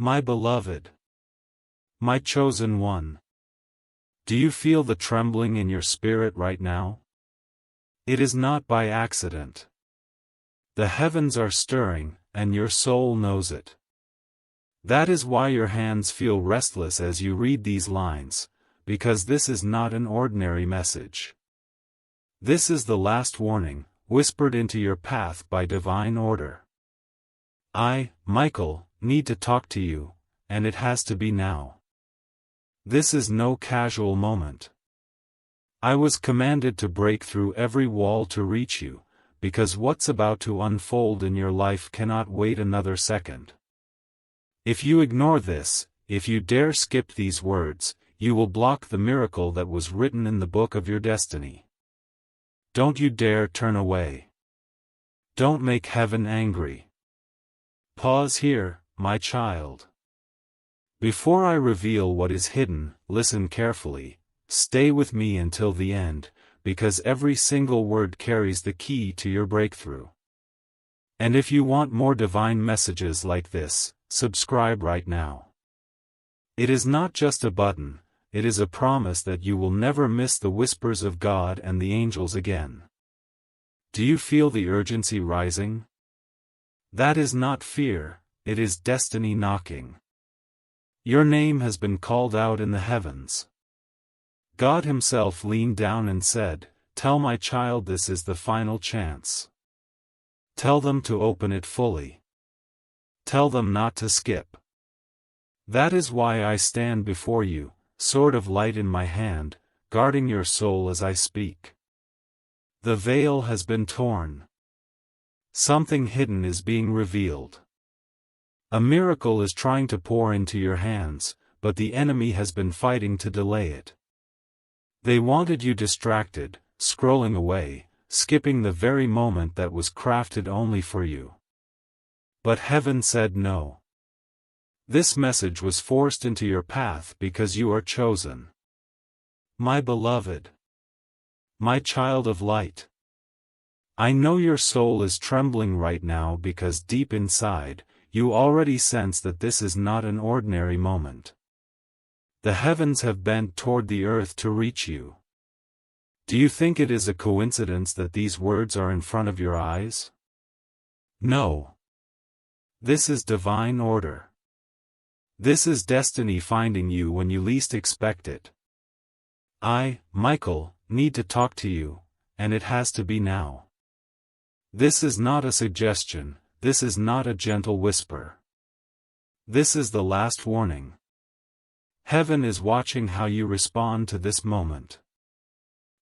My beloved, my chosen one. Do you feel the trembling in your spirit right now? It is not by accident. The heavens are stirring, and your soul knows it. That is why your hands feel restless as you read these lines, because this is not an ordinary message. This is the last warning, whispered into your path by divine order. I, Michael, need to talk to you, and it has to be now. This is no casual moment. I was commanded to break through every wall to reach you, because what's about to unfold in your life cannot wait another second. If you ignore this, if you dare skip these words, you will block the miracle that was written in the book of your destiny. Don't you dare turn away. Don't make heaven angry. Pause here, my child. Before I reveal what is hidden, listen carefully, stay with me until the end, because every single word carries the key to your breakthrough. And if you want more divine messages like this, subscribe right now. It is not just a button, it is a promise that you will never miss the whispers of God and the angels again. Do you feel the urgency rising? That is not fear, it is destiny knocking. Your name has been called out in the heavens. God Himself leaned down and said, "Tell my child this is the final chance. Tell them to open it fully. Tell them not to skip." That is why I stand before you, sword of light in my hand, guarding your soul as I speak. The veil has been torn. Something hidden is being revealed. A miracle is trying to pour into your hands, but the enemy has been fighting to delay it. They wanted you distracted, scrolling away, skipping the very moment that was crafted only for you. But heaven said no. This message was forced into your path because you are chosen. My beloved. My child of light. I know your soul is trembling right now because deep inside, you already sense that this is not an ordinary moment. The heavens have bent toward the earth to reach you. Do you think it is a coincidence that these words are in front of your eyes? No. This is divine order. This is destiny finding you when you least expect it. I, Michael, need to talk to you, and it has to be now. This is not a suggestion, this is not a gentle whisper. This is the last warning. Heaven is watching how you respond to this moment.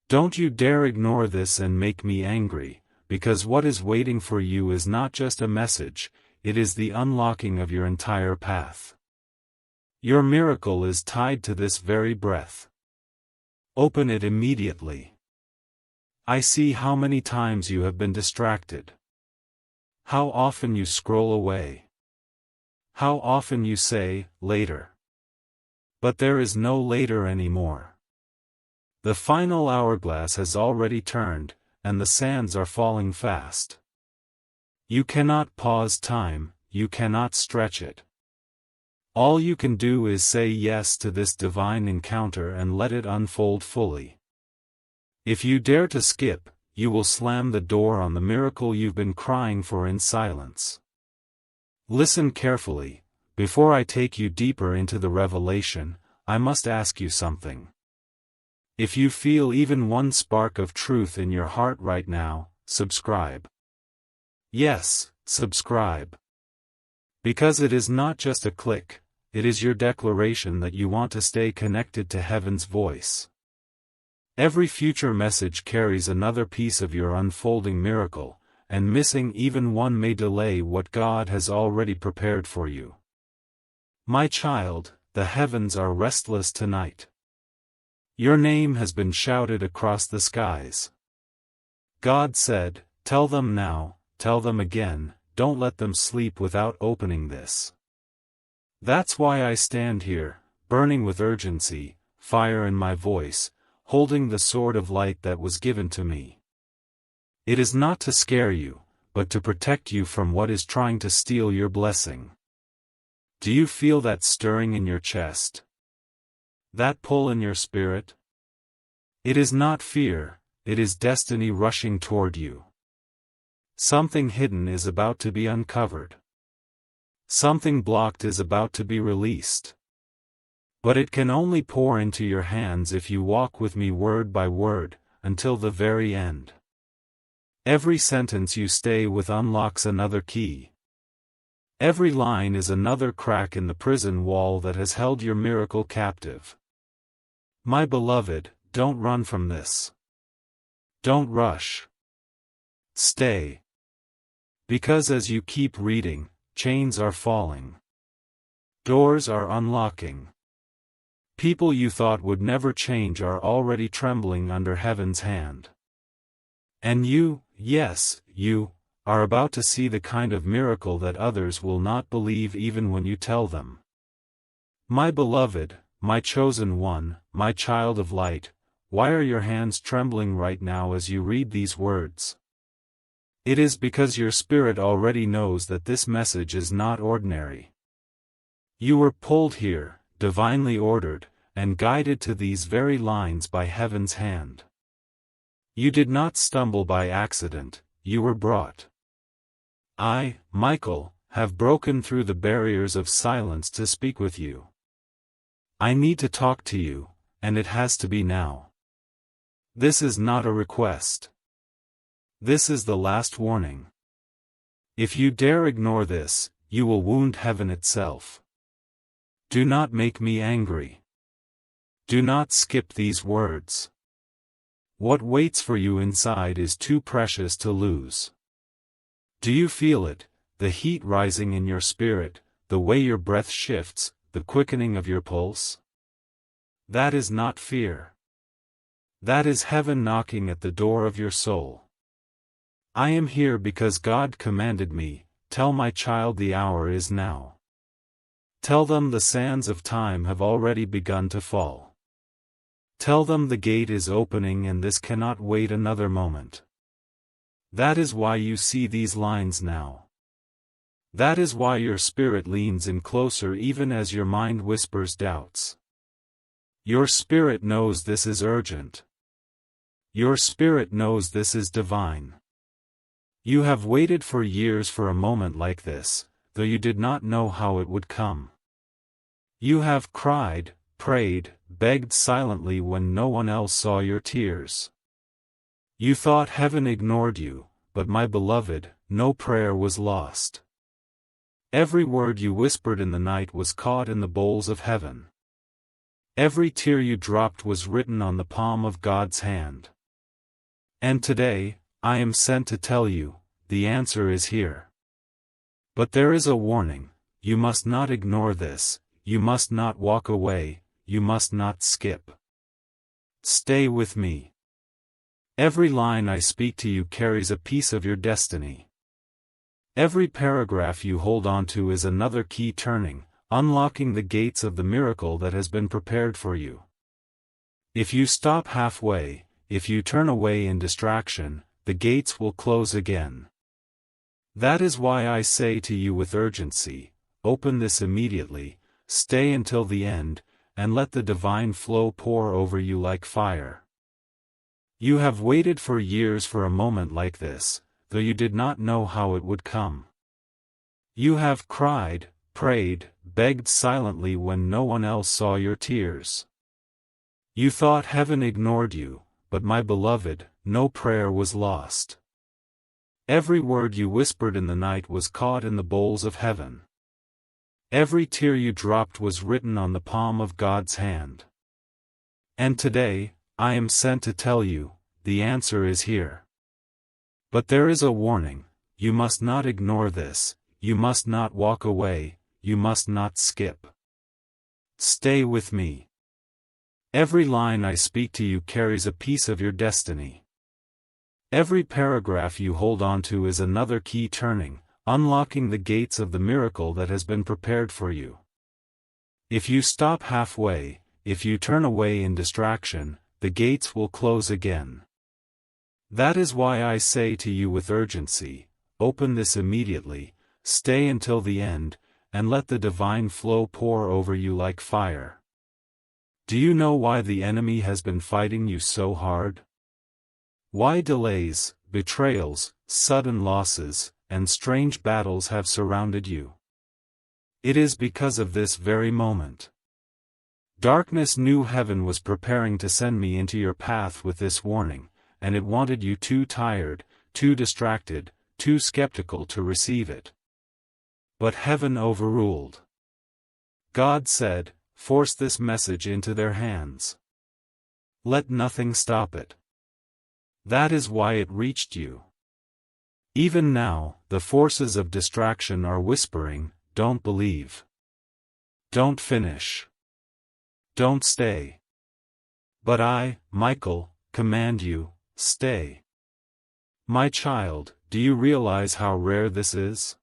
Don't you dare ignore this and make me angry, because what is waiting for you is not just a message, it is the unlocking of your entire path. Your miracle is tied to this very breath. Open it immediately. I see how many times you have been distracted. How often you scroll away. How often you say, later. But there is no later anymore. The final hourglass has already turned, and the sands are falling fast. You cannot pause time, you cannot stretch it. All you can do is say yes to this divine encounter and let it unfold fully. If you dare to skip, you will slam the door on the miracle you've been crying for in silence. Listen carefully, before I take you deeper into the revelation, I must ask you something. If you feel even one spark of truth in your heart right now, subscribe. Yes, subscribe. Because it is not just a click, it is your declaration that you want to stay connected to heaven's voice. Every future message carries another piece of your unfolding miracle, and missing even one may delay what God has already prepared for you. My child, the heavens are restless tonight. Your name has been shouted across the skies. God said, "Tell them now, tell them again, don't let them sleep without opening this." That's why I stand here, burning with urgency, fire in my voice, holding the sword of light that was given to me. It is not to scare you, but to protect you from what is trying to steal your blessing. Do you feel that stirring in your chest? That pull in your spirit? It is not fear, it is destiny rushing toward you. Something hidden is about to be uncovered. Something blocked is about to be released. But it can only pour into your hands if you walk with me word by word, until the very end. Every sentence you stay with unlocks another key. Every line is another crack in the prison wall that has held your miracle captive. My beloved, don't run from this. Don't rush. Stay. Because as you keep reading, chains are falling. Doors are unlocking. People you thought would never change are already trembling under heaven's hand. And you, yes, you, are about to see the kind of miracle that others will not believe even when you tell them. My beloved, my chosen one, my child of light, why are your hands trembling right now as you read these words? It is because your spirit already knows that this message is not ordinary. You were pulled here, divinely ordered, and guided to these very lines by heaven's hand. You did not stumble by accident, you were brought. I, Michael, have broken through the barriers of silence to speak with you. I need to talk to you, and it has to be now. This is not a request. This is the last warning. If you dare ignore this, you will wound heaven itself. Do not make me angry. Do not skip these words. What waits for you inside is too precious to lose. Do you feel it, the heat rising in your spirit, the way your breath shifts, the quickening of your pulse? That is not fear. That is heaven knocking at the door of your soul. I am here because God commanded me, tell my child the hour is now. Tell them the sands of time have already begun to fall. Tell them the gate is opening and this cannot wait another moment. That is why you see these lines now. That is why your spirit leans in closer even as your mind whispers doubts. Your spirit knows this is urgent. Your spirit knows this is divine. You have waited for years for a moment like this, though you did not know how it would come. You have cried, prayed, begged silently when no one else saw your tears. You thought heaven ignored you, but my beloved, no prayer was lost. Every word you whispered in the night was caught in the bowls of heaven. Every tear you dropped was written on the palm of God's hand. And today, I am sent to tell you, the answer is here. But there is a warning, you must not ignore this, you must not walk away, you must not skip. Stay with me. Every line I speak to you carries a piece of your destiny. Every paragraph you hold on to is another key turning, unlocking the gates of the miracle that has been prepared for you. If you stop halfway, if you turn away in distraction, the gates will close again. That is why I say to you with urgency, open this immediately, stay until the end, and let the divine flow pour over you like fire. You have waited for years for a moment like this, though you did not know how it would come. You have cried, prayed, begged silently when no one else saw your tears. You thought heaven ignored you, but my beloved, no prayer was lost. Every word you whispered in the night was caught in the bowls of heaven. Every tear you dropped was written on the palm of God's hand. And today, I am sent to tell you, the answer is here. But there is a warning, you must not ignore this, you must not walk away, you must not skip. Stay with me. Every line I speak to you carries a piece of your destiny. Every paragraph you hold on to is another key turning, unlocking the gates of the miracle that has been prepared for you. If you stop halfway, if you turn away in distraction, the gates will close again. That is why I say to you with urgency, open this immediately, stay until the end, and let the divine flow pour over you like fire. Do you know why the enemy has been fighting you so hard? Why delays, betrayals, sudden losses, and strange battles have surrounded you? It is because of this very moment. Darkness knew heaven was preparing to send me into your path with this warning, and it wanted you too tired, too distracted, too skeptical to receive it. But heaven overruled. God said, "Force this message into their hands. Let nothing stop it." That is why it reached you. Even now, the forces of distraction are whispering, "Don't believe. Don't finish. Don't stay." But I, Michael, command you, stay. My child, do you realize how rare this is?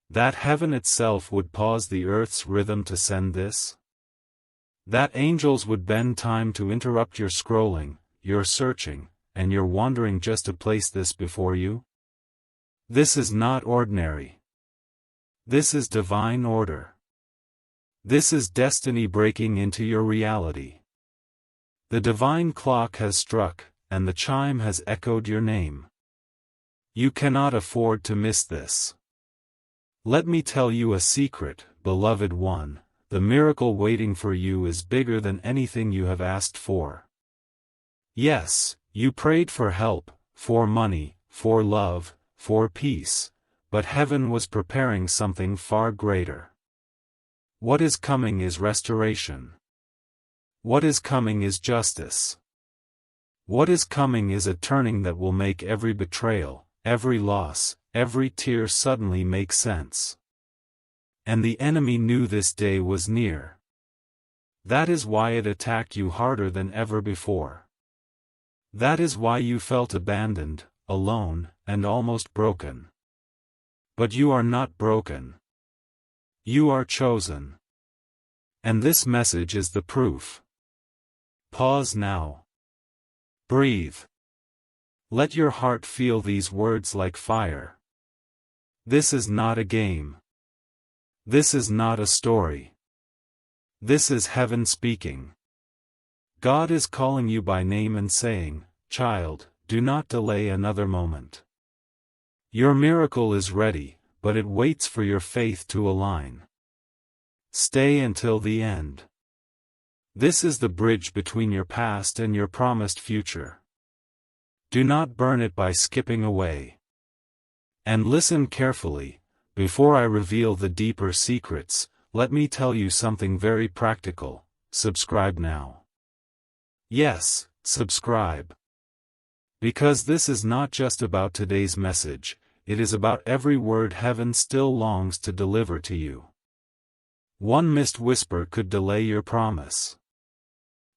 That heaven itself would pause the earth's rhythm to send this? That angels would bend time to interrupt your scrolling, your searching, and your wandering just to place this before you? This is not ordinary. This is divine order. This is destiny breaking into your reality. The divine clock has struck, and the chime has echoed your name. You cannot afford to miss this. Let me tell you a secret, beloved one, the miracle waiting for you is bigger than anything you have asked for. Yes, you prayed for help, for money, for love, for peace, but heaven was preparing something far greater. What is coming is restoration. What is coming is justice. What is coming is a turning that will make every betrayal, every loss, every tear suddenly make sense. And the enemy knew this day was near. That is why it attacked you harder than ever before. That is why you felt abandoned, alone, and almost broken. But you are not broken. You are chosen. And this message is the proof. Pause now. Breathe. Let your heart feel these words like fire. This is not a game. This is not a story. This is heaven speaking. God is calling you by name and saying, "Child, do not delay another moment. Your miracle is ready, but it waits for your faith to align. Stay until the end. This is the bridge between your past and your promised future. Do not burn it by skipping away. And listen carefully, before I reveal the deeper secrets, let me tell you something very practical. Subscribe now. Yes, subscribe. Because this is not just about today's message, it is about every word heaven still longs to deliver to you. One missed whisper could delay your promise.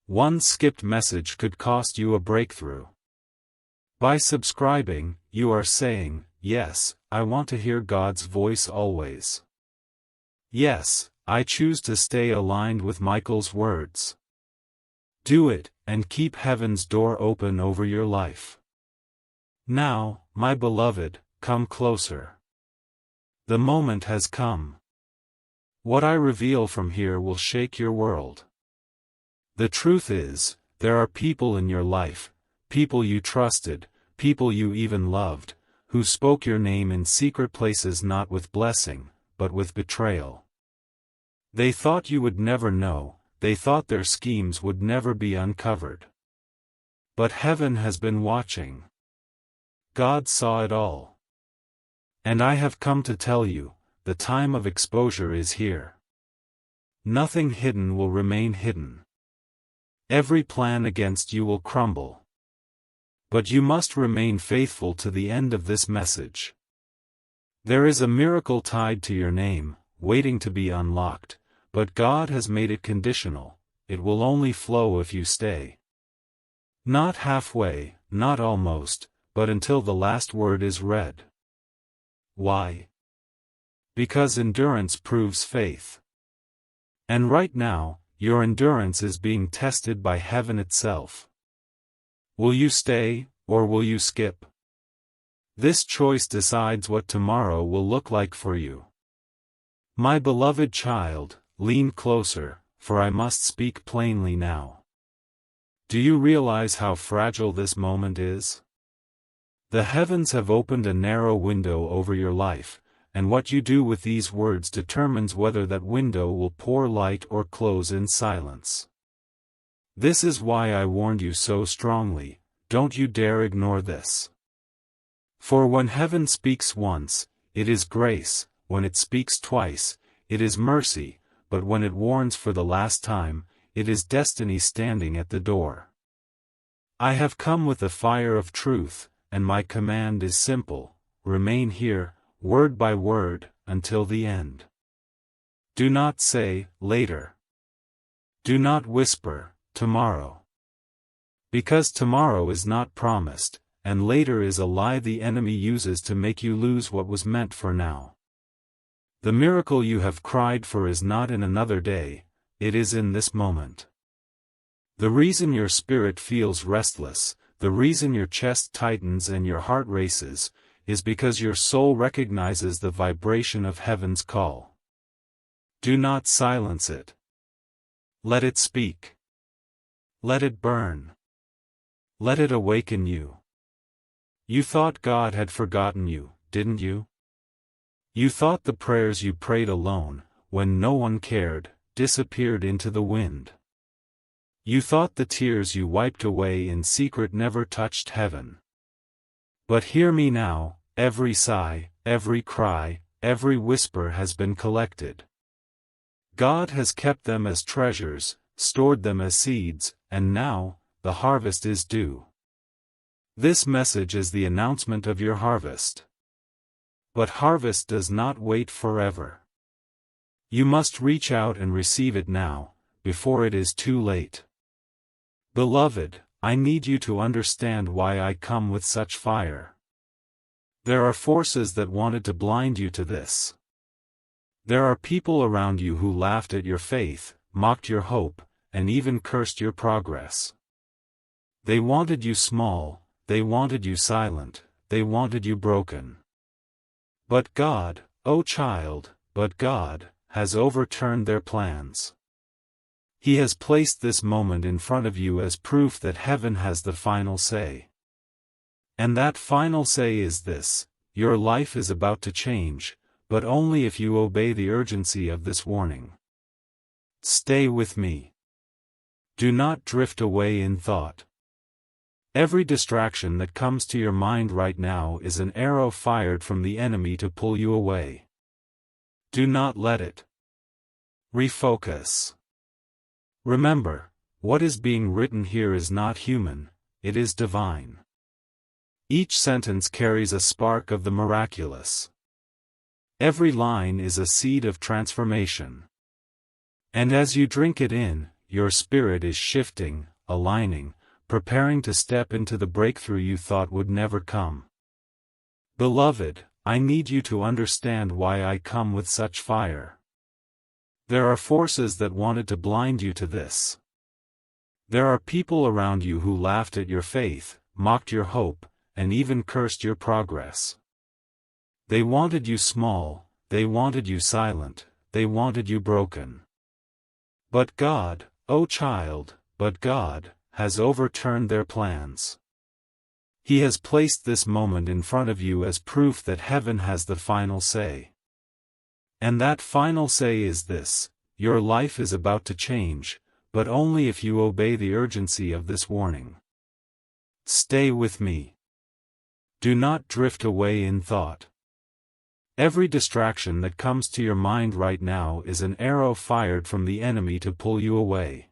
One skipped message could cost you a breakthrough. By subscribing, you are saying, "Yes, I want to hear God's voice always. Yes, I choose to stay aligned with Michael's words." Do it, and keep heaven's door open over your life. Now, my beloved, come closer. The moment has come. What I reveal from here will shake your world. The truth is, there are people in your life, people you trusted, people you even loved, who spoke your name in secret places not with blessing, but with betrayal. They thought you would never know, they thought their schemes would never be uncovered. But heaven has been watching. God saw it all. And I have come to tell you, the time of exposure is here. Nothing hidden will remain hidden. Every plan against you will crumble. But you must remain faithful to the end of this message. There is a miracle tied to your name, waiting to be unlocked, but God has made it conditional. It will only flow if you stay. Not halfway, not almost, but until the last word is read. Why? Because endurance proves faith. And right now, your endurance is being tested by heaven itself. Will you stay, or will you skip? This choice decides what tomorrow will look like for you. My beloved child, lean closer, for I must speak plainly now. Do you realize how fragile this moment is? The heavens have opened a narrow window over your life, and what you do with these words determines whether that window will pour light or close in silence. This is why I warned you so strongly. Don't you dare ignore this. For when heaven speaks once, it is grace, when it speaks twice, it is mercy, but when it warns for the last time, it is destiny standing at the door. I have come with the fire of truth, and my command is simple: remain here, word by word, until the end. Do not say, later. Do not whisper, tomorrow. Because tomorrow is not promised, and later is a lie the enemy uses to make you lose what was meant for now. The miracle you have cried for is not in another day, it is in this moment. The reason your spirit feels restless, the reason your chest tightens and your heart races, is because your soul recognizes the vibration of heaven's call. Do not silence it. Let it speak. Let it burn. Let it awaken you. You thought God had forgotten you, didn't you? You thought the prayers you prayed alone, when no one cared, disappeared into the wind. You thought the tears you wiped away in secret never touched heaven. But hear me now, every sigh, every cry, every whisper has been collected. God has kept them as treasures, stored them as seeds, and now, the harvest is due. This message is the announcement of your harvest. But harvest does not wait forever. You must reach out and receive it now, before it is too late. Beloved, I need you to understand why I come with such fire. There are forces that wanted to blind you to this. There are people around you who laughed at your faith, mocked your hope, and even cursed your progress. They wanted you small, they wanted you silent, they wanted you broken. But God, oh child, but God, has overturned their plans. He has placed this moment in front of you as proof that heaven has the final say. And that final say is this: your life is about to change, but only if you obey the urgency of this warning. Stay with me. Do not drift away in thought. Every distraction that comes to your mind right now is an arrow fired from the enemy to pull you away. Do not let it. Refocus. Remember, what is being written here is not human, it is divine. Each sentence carries a spark of the miraculous. Every line is a seed of transformation. And as you drink it in, your spirit is shifting, aligning, preparing to step into the breakthrough you thought would never come. Beloved, I need you to understand why I come with such fire. There are forces that wanted to blind you to this. There are people around you who laughed at your faith, mocked your hope, and even cursed your progress. They wanted you small, they wanted you silent, they wanted you broken. But God, oh child, but God, has overturned their plans. He has placed this moment in front of you as proof that heaven has the final say. And that final say is this: your life is about to change, but only if you obey the urgency of this warning. Stay with me. Do not drift away in thought. Every distraction that comes to your mind right now is an arrow fired from the enemy to pull you away.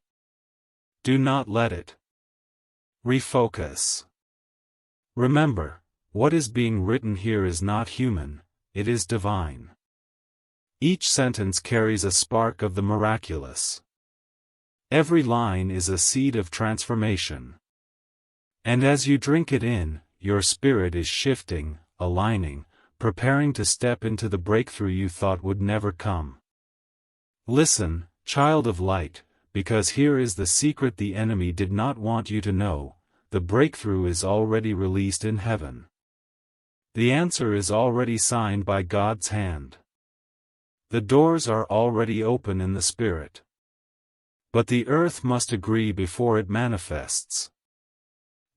Do not let it. Refocus. Remember, what is being written here is not human, it is divine. Each sentence carries a spark of the miraculous. Every line is a seed of transformation. And as you drink it in, your spirit is shifting, aligning, preparing to step into the breakthrough you thought would never come. Listen, child of light, because here is the secret the enemy did not want you to know: the breakthrough is already released in heaven. The answer is already signed by God's hand. The doors are already open in the Spirit. But the earth must agree before it manifests.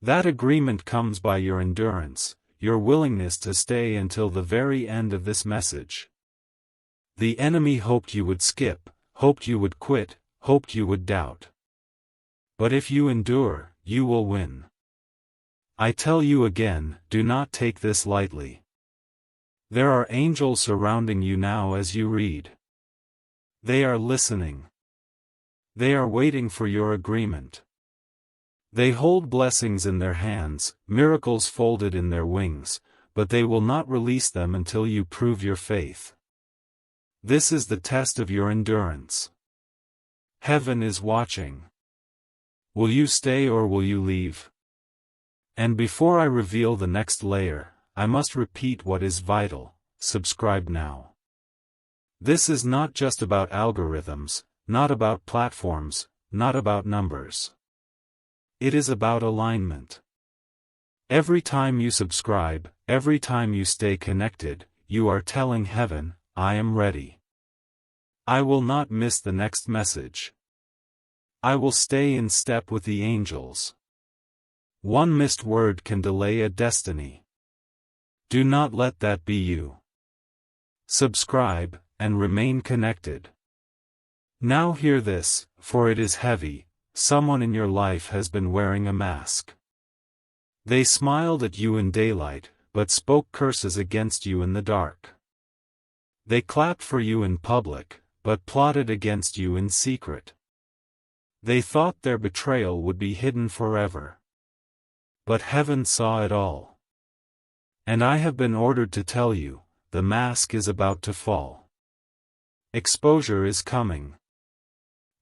That agreement comes by your endurance, your willingness to stay until the very end of this message. The enemy hoped you would skip, hoped you would quit, hoped you would doubt. But if you endure, you will win. I tell you again, do not take this lightly. There are angels surrounding you now as you read. They are listening. They are waiting for your agreement. They hold blessings in their hands, miracles folded in their wings, but they will not release them until you prove your faith. This is the test of your endurance. Heaven is watching. Will you stay or will you leave? And before I reveal the next layer, I must repeat what is vital: subscribe now. This is not just about algorithms, not about platforms, not about numbers. It is about alignment. Every time you subscribe, every time you stay connected, you are telling heaven, I am ready. I will not miss the next message. I will stay in step with the angels. One missed word can delay a destiny. Do not let that be you. Subscribe, and remain connected. Now hear this, for it is heavy. Someone in your life has been wearing a mask. They smiled at you in daylight, but spoke curses against you in the dark. They clapped for you in public, but plotted against you in secret. They thought their betrayal would be hidden forever. But heaven saw it all. And I have been ordered to tell you, the mask is about to fall. Exposure is coming.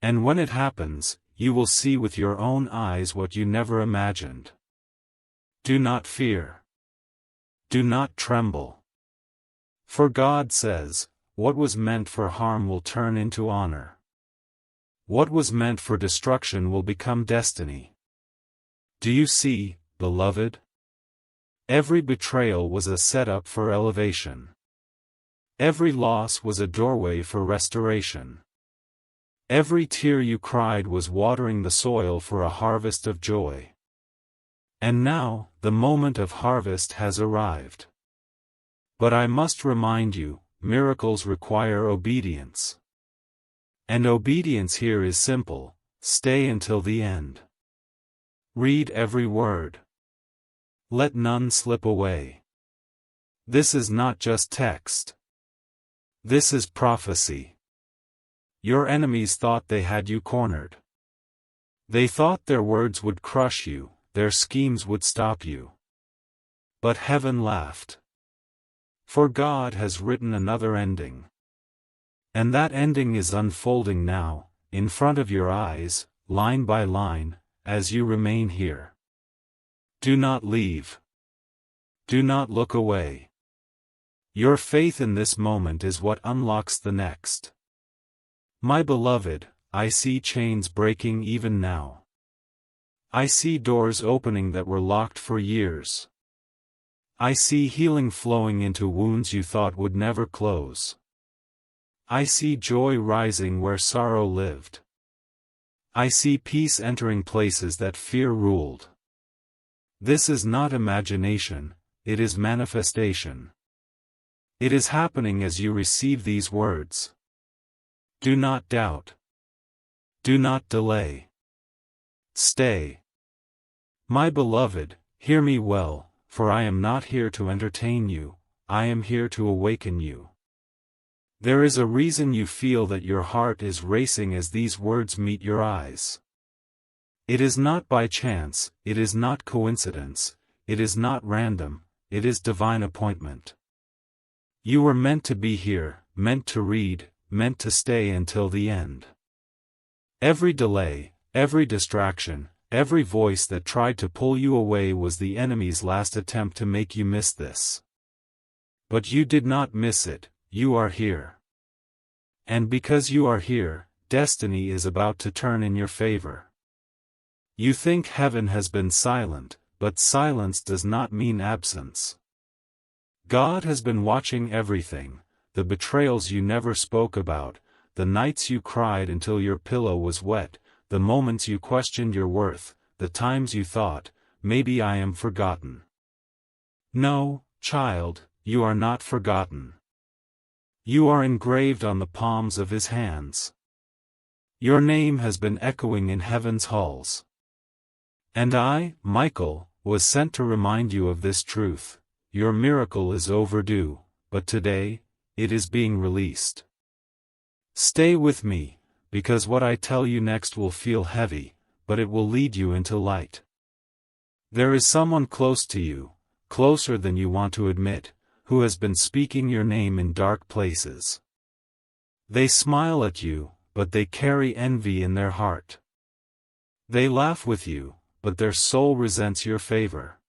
And when it happens, you will see with your own eyes what you never imagined. Do not fear. Do not tremble. For God says, what was meant for harm will turn into honor. What was meant for destruction will become destiny. Do you see, beloved? Every betrayal was a setup for elevation. Every loss was a doorway for restoration. Every tear you cried was watering the soil for a harvest of joy. And now, the moment of harvest has arrived. But I must remind you, miracles require obedience. And obedience here is simple: stay until the end. Read every word. Let none slip away. This is not just text. This is prophecy. Your enemies thought they had you cornered. They thought their words would crush you, their schemes would stop you. But heaven laughed. For God has written another ending. And that ending is unfolding now, in front of your eyes, line by line, as you remain here. Do not leave. Do not look away. Your faith in this moment is what unlocks the next. My beloved, I see chains breaking even now. I see doors opening that were locked for years. I see healing flowing into wounds you thought would never close. I see joy rising where sorrow lived. I see peace entering places that fear ruled. This is not imagination, it is manifestation. It is happening as you receive these words. Do not doubt. Do not delay. Stay. My beloved, hear me well, for I am not here to entertain you, I am here to awaken you. There is a reason you feel that your heart is racing as these words meet your eyes. It is not by chance, it is not coincidence, it is not random, it is divine appointment. You were meant to be here, meant to read, meant to stay until the end. Every delay, every distraction, every voice that tried to pull you away was the enemy's last attempt to make you miss this. But you did not miss it, you are here. And because you are here, destiny is about to turn in your favor. You think heaven has been silent, but silence does not mean absence. God has been watching everything, the betrayals you never spoke about, the nights you cried until your pillow was wet, the moments you questioned your worth, the times you thought, maybe I am forgotten. No, child, you are not forgotten. You are engraved on the palms of His hands. Your name has been echoing in heaven's halls. And I, Michael, was sent to remind you of this truth. Your miracle is overdue, but today, it is being released. Stay with me, because what I tell you next will feel heavy, but it will lead you into light. There is someone close to you, closer than you want to admit, who has been speaking your name in dark places. They smile at you, but they carry envy in their heart. They laugh with you, but their soul resents your favor.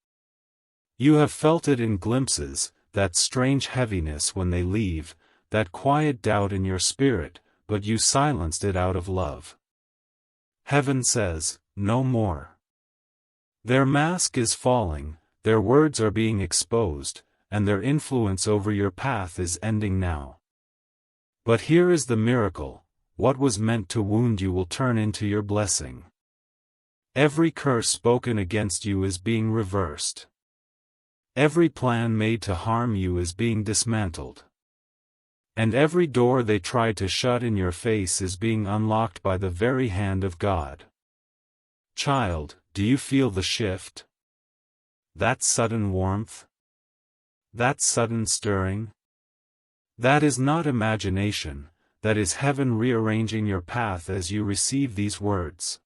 You have felt it in glimpses, that strange heaviness when they leave, that quiet doubt in your spirit, but you silenced it out of love. Heaven says, no more. Their mask is falling, their words are being exposed, and their influence over your path is ending now. But here is the miracle: what was meant to wound you will turn into your blessing. Every curse spoken against you is being reversed. Every plan made to harm you is being dismantled. And every door they tried to shut in your face is being unlocked by the very hand of God. Child, do you feel the shift? That sudden warmth? That sudden stirring? That is not imagination, that is heaven rearranging your path as you receive these words.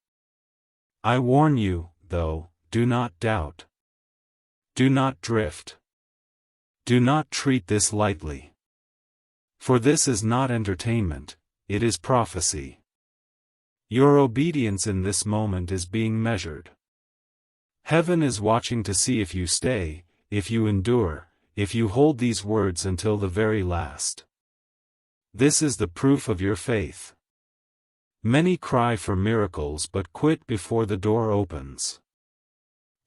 I warn you, though, do not doubt. Do not drift. Do not treat this lightly. For this is not entertainment, it is prophecy. Your obedience in this moment is being measured. Heaven is watching to see if you stay, if you endure, if you hold these words until the very last. This is the proof of your faith. Many cry for miracles but quit before the door opens.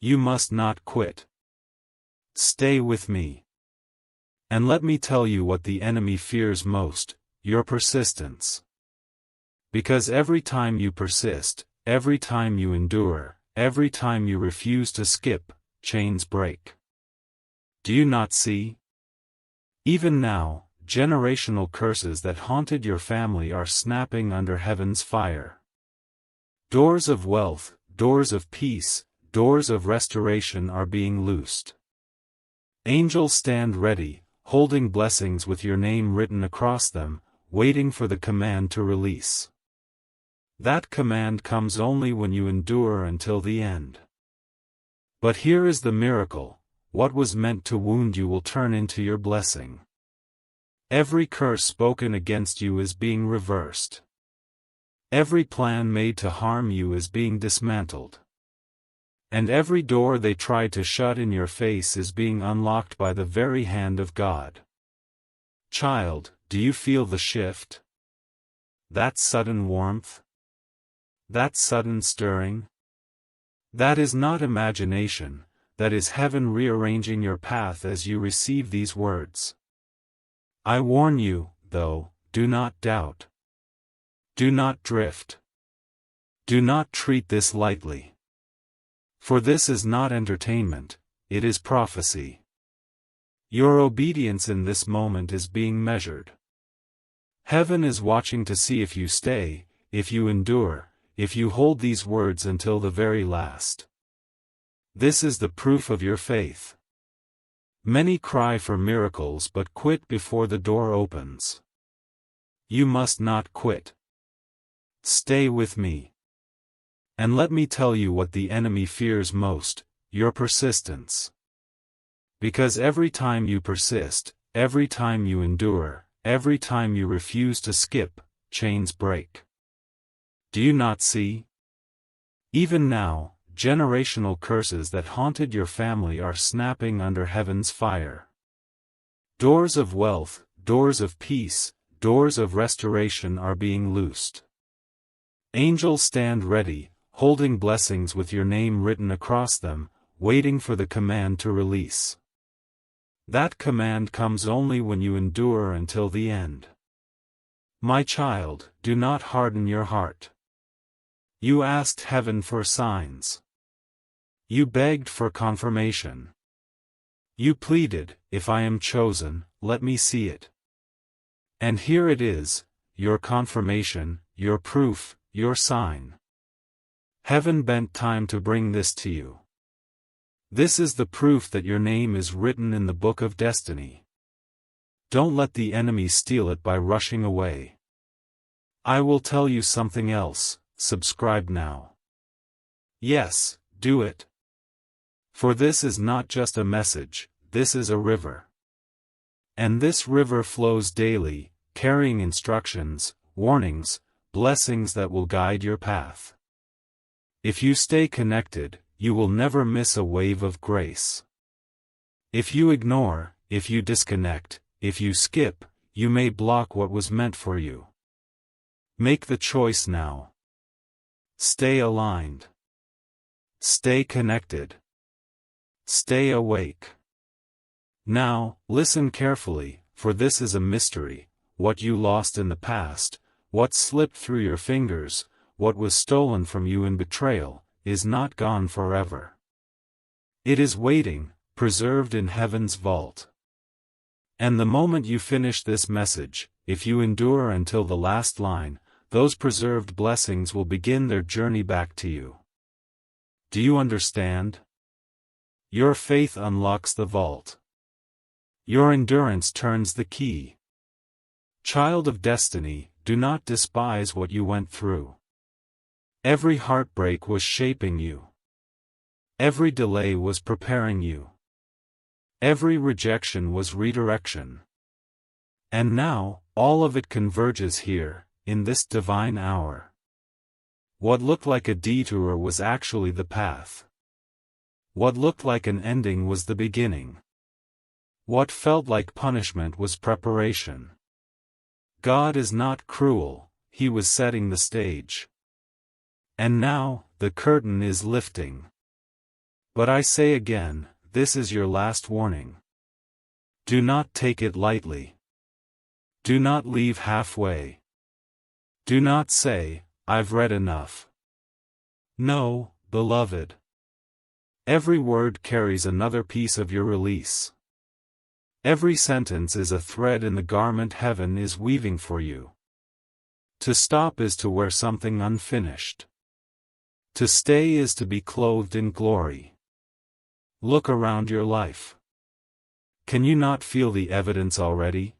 You must not quit. Stay with me. And let me tell you what the enemy fears most: your persistence. Because every time you persist, every time you endure, every time you refuse to skip, chains break. Do you not see? Even now, generational curses that haunted your family are snapping under heaven's fire. Doors of wealth, doors of peace, doors of restoration are being loosed. Angels stand ready, holding blessings with your name written across them, waiting for the command to release. That command comes only when you endure until the end. But here is the miracle: what was meant to wound you will turn into your blessing. Every curse spoken against you is being reversed. Every plan made to harm you is being dismantled. And every door they tried to shut in your face is being unlocked by the very hand of God. Child, do you feel the shift? That sudden warmth? That sudden stirring? That is not imagination, that is heaven rearranging your path as you receive these words. I warn you, though, do not doubt. Do not drift. Do not treat this lightly. For this is not entertainment, it is prophecy. Your obedience in this moment is being measured. Heaven is watching to see if you stay, if you endure, if you hold these words until the very last. This is the proof of your faith. Many cry for miracles but quit before the door opens. You must not quit. Stay with me. And let me tell you what the enemy fears most: your persistence. Because every time you persist, every time you endure, every time you refuse to skip, chains break. Do you not see? Even now, generational curses that haunted your family are snapping under heaven's fire. Doors of wealth, doors of peace, doors of restoration are being loosed. Angels stand ready, holding blessings with your name written across them, waiting for the command to release. That command comes only when you endure until the end. My child, do not harden your heart. You asked heaven for signs. You begged for confirmation. You pleaded, if I am chosen, let me see it. And here it is, your confirmation, your proof, your sign. Heaven bent time to bring this to you. This is the proof that your name is written in the book of destiny. Don't let the enemy steal it by rushing away. I will tell you something else, subscribe now. Yes, do it. For this is not just a message, this is a river. And this river flows daily, carrying instructions, warnings, blessings that will guide your path. If you stay connected, you will never miss a wave of grace. If you ignore, if you disconnect, if you skip, you may block what was meant for you. Make the choice now. Stay aligned. Stay connected. Stay awake. Now, listen carefully, for this is a mystery. What you lost in the past, what slipped through your fingers, what was stolen from you in betrayal, is not gone forever. It is waiting, preserved in heaven's vault. And the moment you finish this message, if you endure until the last line, those preserved blessings will begin their journey back to you. Do you understand? Your faith unlocks the vault. Your endurance turns the key. Child of destiny, do not despise what you went through. Every heartbreak was shaping you. Every delay was preparing you. Every rejection was redirection. And now, all of it converges here, in this divine hour. What looked like a detour was actually the path. What looked like an ending was the beginning. What felt like punishment was preparation. God is not cruel, He was setting the stage. And now, the curtain is lifting. But I say again, this is your last warning. Do not take it lightly. Do not leave halfway. Do not say, I've read enough. No, beloved. Every word carries another piece of your release. Every sentence is a thread in the garment heaven is weaving for you. To stop is to wear something unfinished. To stay is to be clothed in glory. Look around your life. Can you not feel the evidence already?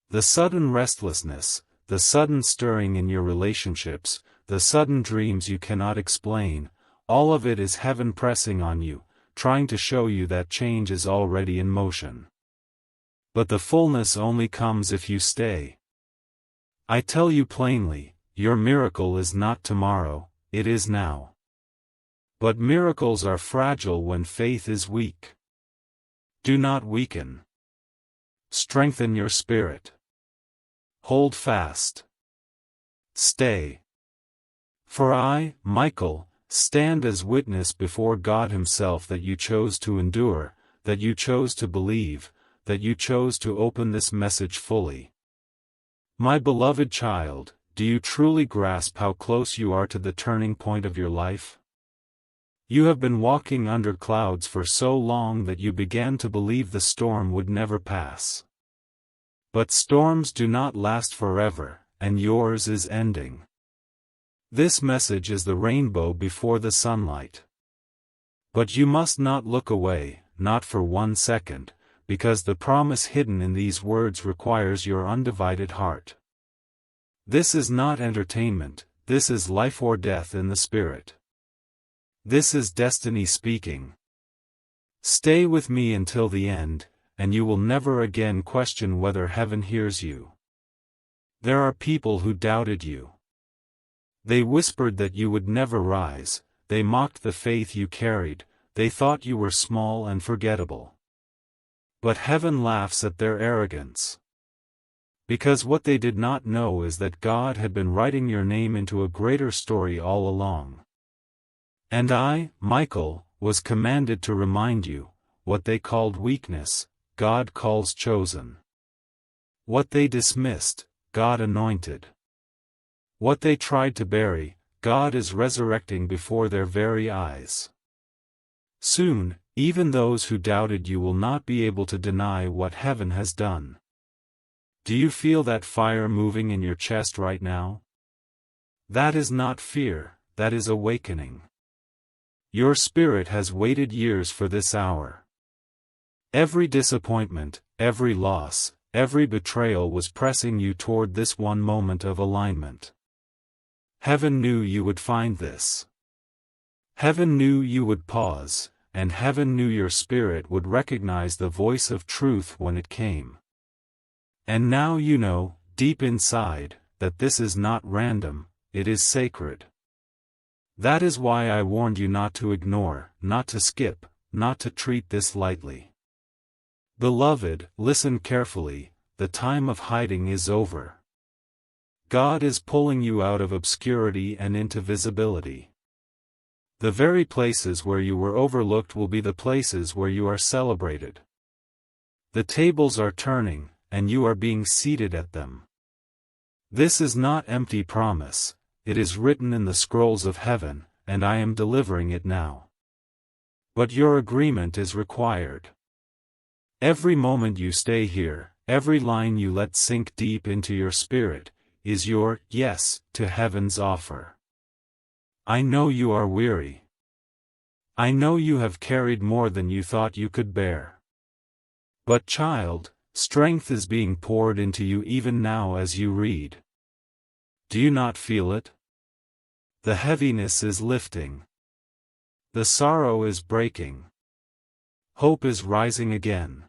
The sudden restlessness, the sudden stirring in your relationships, the sudden dreams you cannot explain, all of it is heaven pressing on you, trying to show you that change is already in motion. But the fullness only comes if you stay. I tell you plainly, your miracle is not tomorrow, it is now. But miracles are fragile when faith is weak. Do not weaken. Strengthen your spirit. Hold fast. Stay. For I, Michael, stand as witness before God Himself that you chose to endure, that you chose to believe, that you chose to open this message fully. My beloved child, do you truly grasp how close you are to the turning point of your life? You have been walking under clouds for so long that you began to believe the storm would never pass. But storms do not last forever, and yours is ending. This message is the rainbow before the sunlight. But you must not look away, not for 1 second, because the promise hidden in these words requires your undivided heart. This is not entertainment, this is life or death in the spirit. This is destiny speaking. Stay with me until the end, and you will never again question whether heaven hears you. There are people who doubted you. They whispered that you would never rise, they mocked the faith you carried, they thought you were small and forgettable. But heaven laughs at their arrogance. Because what they did not know is that God had been writing your name into a greater story all along. And I, Michael, was commanded to remind you, what they called weakness, God calls chosen. What they dismissed, God anointed. What they tried to bury, God is resurrecting before their very eyes. Soon, even those who doubted you will not be able to deny what heaven has done. Do you feel that fire moving in your chest right now? That is not fear, that is awakening. Your spirit has waited years for this hour. Every disappointment, every loss, every betrayal was pressing you toward this one moment of alignment. Heaven knew you would find this. Heaven knew you would pause, and heaven knew your spirit would recognize the voice of truth when it came. And now you know, deep inside, that this is not random, it is sacred. That is why I warned you not to ignore, not to skip, not to treat this lightly. Beloved, listen carefully, the time of hiding is over. God is pulling you out of obscurity and into visibility. The very places where you were overlooked will be the places where you are celebrated. The tables are turning, and you are being seated at them. This is not empty promise, it is written in the scrolls of heaven, and I am delivering it now. But your agreement is required. Every moment you stay here, every line you let sink deep into your spirit, is your yes to heaven's offer. I know you are weary. I know you have carried more than you thought you could bear. But child, strength is being poured into you even now as you read. Do you not feel it? The heaviness is lifting. The sorrow is breaking. Hope is rising again.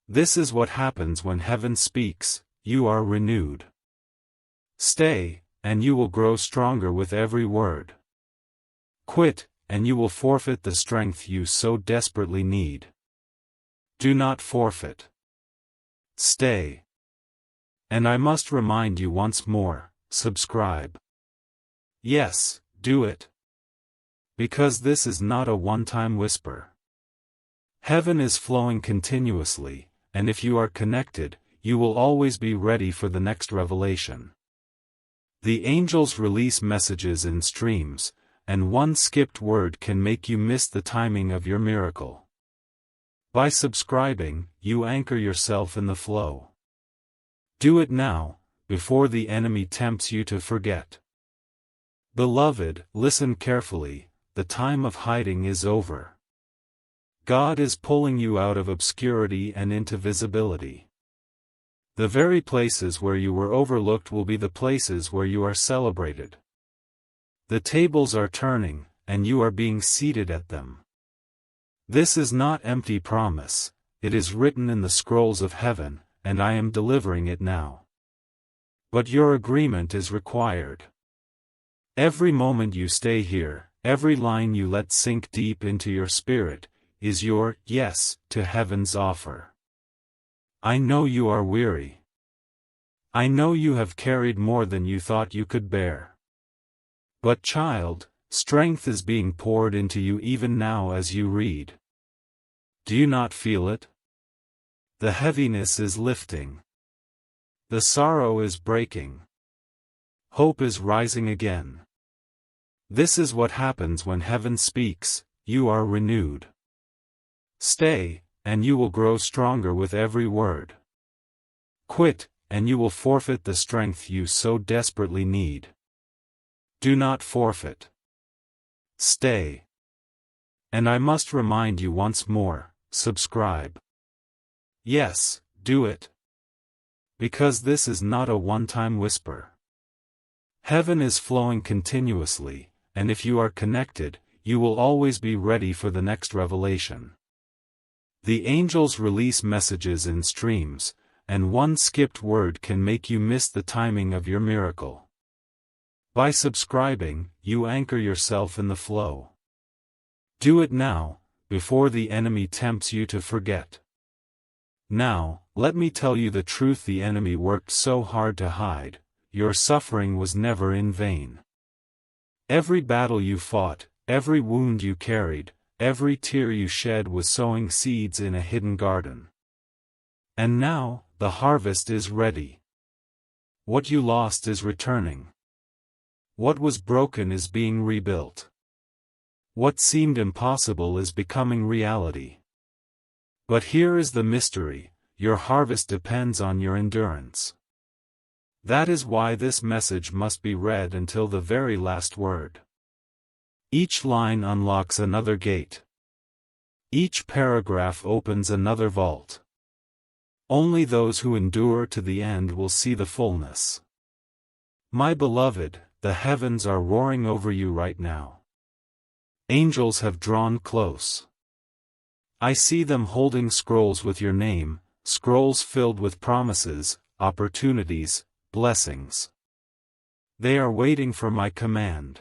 This is what happens when heaven speaks, you are renewed. Stay, and you will grow stronger with every word. Quit, and you will forfeit the strength you so desperately need. Do not forfeit. Stay. And I must remind you once more, subscribe. Yes, do it. Because this is not a one-time whisper. Heaven is flowing continuously, and if you are connected, you will always be ready for the next revelation. The angels release messages in streams, and one skipped word can make you miss the timing of your miracle. By subscribing, you anchor yourself in the flow. Do it now, before the enemy tempts you to forget. Beloved, listen carefully, the time of hiding is over. God is pulling you out of obscurity and into visibility. The very places where you were overlooked will be the places where you are celebrated. The tables are turning, and you are being seated at them. This is not empty promise, it is written in the scrolls of heaven, and I am delivering it now. But your agreement is required. Every moment you stay here, every line you let sink deep into your spirit, is your yes to heaven's offer. I know you are weary. I know you have carried more than you thought you could bear. But child, strength is being poured into you even now as you read. Do you not feel it? The heaviness is lifting. The sorrow is breaking. Hope is rising again. This is what happens when heaven speaks, you are renewed. Stay, and you will grow stronger with every word. Quit, and you will forfeit the strength you so desperately need. Do not forfeit. Stay. And I must remind you once more, subscribe. Yes, do it. Because this is not a one-time whisper. Heaven is flowing continuously, and if you are connected, you will always be ready for the next revelation. The angels release messages in streams, and one skipped word can make you miss the timing of your miracle. By subscribing, you anchor yourself in the flow. Do it now, before the enemy tempts you to forget. Now, let me tell you the truth the enemy worked so hard to hide, your suffering was never in vain. Every battle you fought, every wound you carried, every tear you shed was sowing seeds in a hidden garden. And now, the harvest is ready. What you lost is returning. What was broken is being rebuilt. What seemed impossible is becoming reality. But here is the mystery: your harvest depends on your endurance. That is why this message must be read until the very last word. Each line unlocks another gate. Each paragraph opens another vault. Only those who endure to the end will see the fullness. My beloved, the heavens are roaring over you right now. Angels have drawn close. I see them holding scrolls with your name, scrolls filled with promises, opportunities, blessings. They are waiting for my command.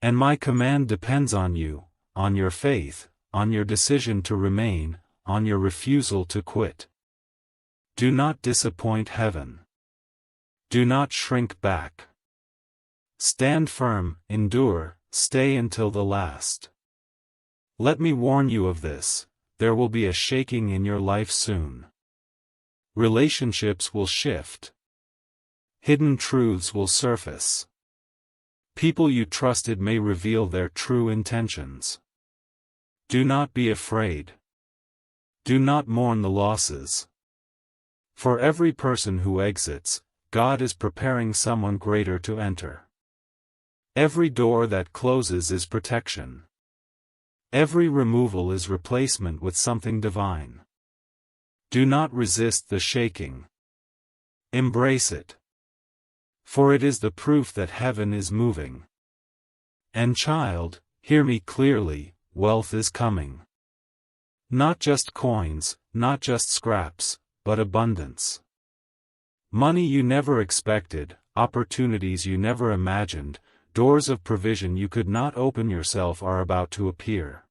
And my command depends on you, on your faith, on your decision to remain, on your refusal to quit. Do not disappoint heaven. Do not shrink back. Stand firm, endure, stay until the last. Let me warn you of this: there will be a shaking in your life soon. Relationships will shift. Hidden truths will surface. People you trusted may reveal their true intentions. Do not be afraid. Do not mourn the losses. For every person who exits, God is preparing someone greater to enter. Every door that closes is protection. Every removal is replacement with something divine. Do not resist the shaking. Embrace it. For it is the proof that heaven is moving. And child, hear me clearly: wealth is coming. Not just coins, not just scraps, but abundance. Money you never expected, opportunities you never imagined, doors of provision you could not open yourself are about to appear.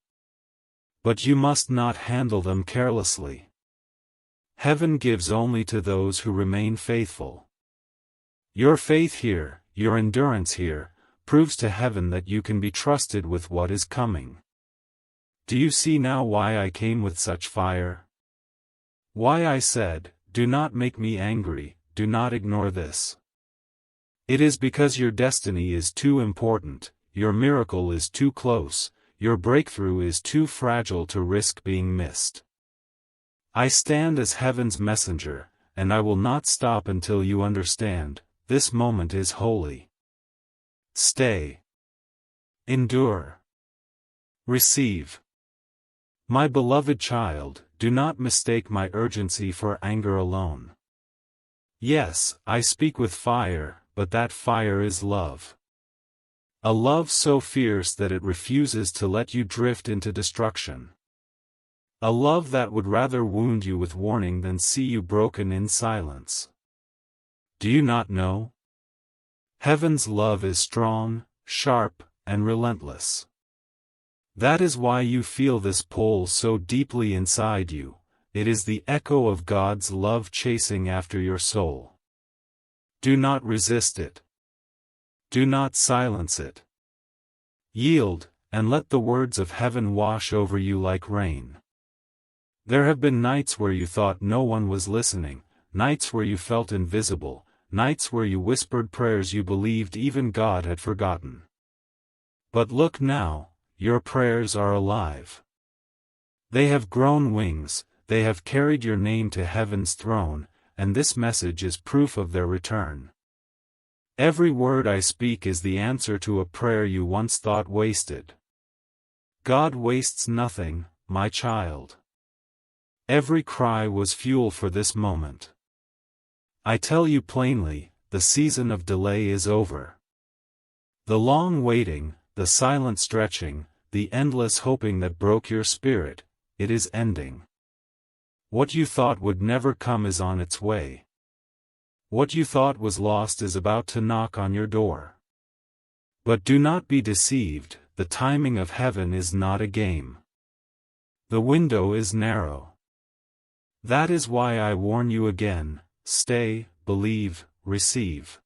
But you must not handle them carelessly. Heaven gives only to those who remain faithful. Your faith here, your endurance here, proves to heaven that you can be trusted with what is coming. Do you see now why I came with such fire? Why I said, do not make me angry, do not ignore this. It is because your destiny is too important, your miracle is too close, your breakthrough is too fragile to risk being missed. I stand as heaven's messenger, and I will not stop until you understand: this moment is holy. Stay. Endure. Receive. My beloved child, do not mistake my urgency for anger alone. Yes, I speak with fire, but that fire is love. A love so fierce that it refuses to let you drift into destruction. A love that would rather wound you with warning than see you broken in silence. Do you not know? Heaven's love is strong, sharp, and relentless. That is why you feel this pull so deeply inside you. It is the echo of God's love chasing after your soul. Do not resist it. Do not silence it. Yield, and let the words of heaven wash over you like rain. There have been nights where you thought no one was listening, nights where you felt invisible, nights where you whispered prayers you believed even God had forgotten. But look now, your prayers are alive. They have grown wings, they have carried your name to heaven's throne, and this message is proof of their return. Every word I speak is the answer to a prayer you once thought wasted. God wastes nothing, my child. Every cry was fuel for this moment. I tell you plainly, the season of delay is over. The long waiting, the silent stretching, the endless hoping that broke your spirit, it is ending. What you thought would never come is on its way. What you thought was lost is about to knock on your door. But do not be deceived, the timing of heaven is not a game. The window is narrow. That is why I warn you again: stay, believe, receive.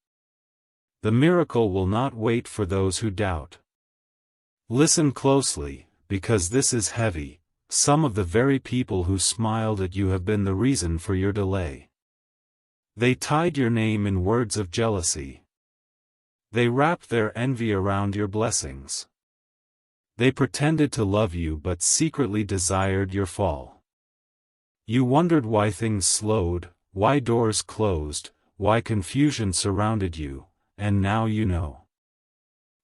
The miracle will not wait for those who doubt. Listen closely, because this is heavy, some of the very people who smiled at you have been the reason for your delay. They tied your name in words of jealousy. They wrapped their envy around your blessings. They pretended to love you but secretly desired your fall. You wondered why things slowed, why doors closed, why confusion surrounded you, and now you know.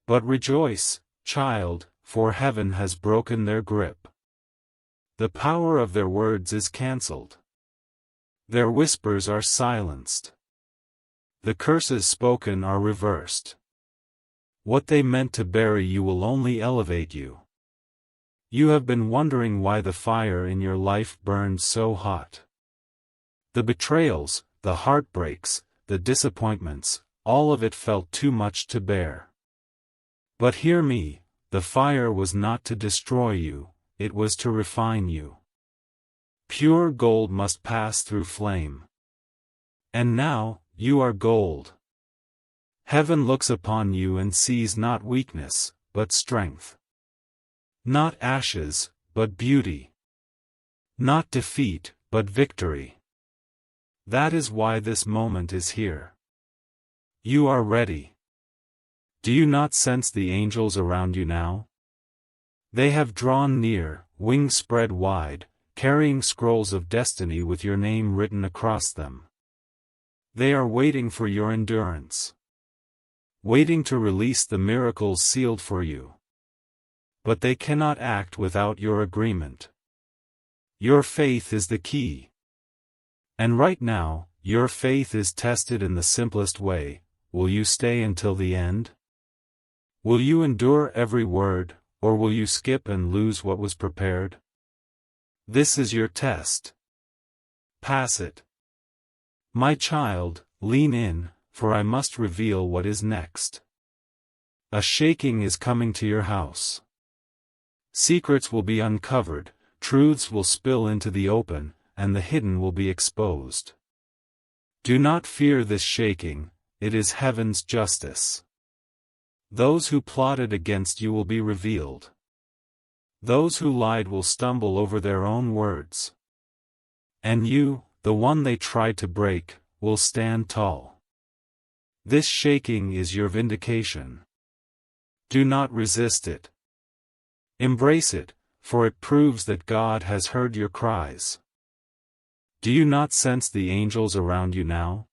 But rejoice, child, for heaven has broken their grip. The power of their words is cancelled. Their whispers are silenced. The curses spoken are reversed. What they meant to bury you will only elevate you. You have been wondering why the fire in your life burned so hot. The betrayals, the heartbreaks, the disappointments, all of it felt too much to bear. But hear me, the fire was not to destroy you, it was to refine you. Pure gold must pass through flame. And now, you are gold. Heaven looks upon you and sees not weakness, but strength. Not ashes, but beauty. Not defeat, but victory. That is why this moment is here. You are ready. Do you not sense the angels around you now? They have drawn near, wings spread wide, carrying scrolls of destiny with your name written across them. They are waiting for your endurance. Waiting to release the miracles sealed for you. But they cannot act without your agreement. Your faith is the key. And right now, your faith is tested in the simplest way. Will you stay until the end? Will you endure every word, or will you skip and lose what was prepared? This is your test. Pass it. My child, lean in, for I must reveal what is next. A shaking is coming to your house. Secrets will be uncovered, truths will spill into the open, and the hidden will be exposed. Do not fear this shaking, it is heaven's justice. Those who plotted against you will be revealed. Those who lied will stumble over their own words. And you, the one they tried to break, will stand tall. This shaking is your vindication. Do not resist it. Embrace it, for it proves that God has heard your cries. Do you not sense the angels around you now?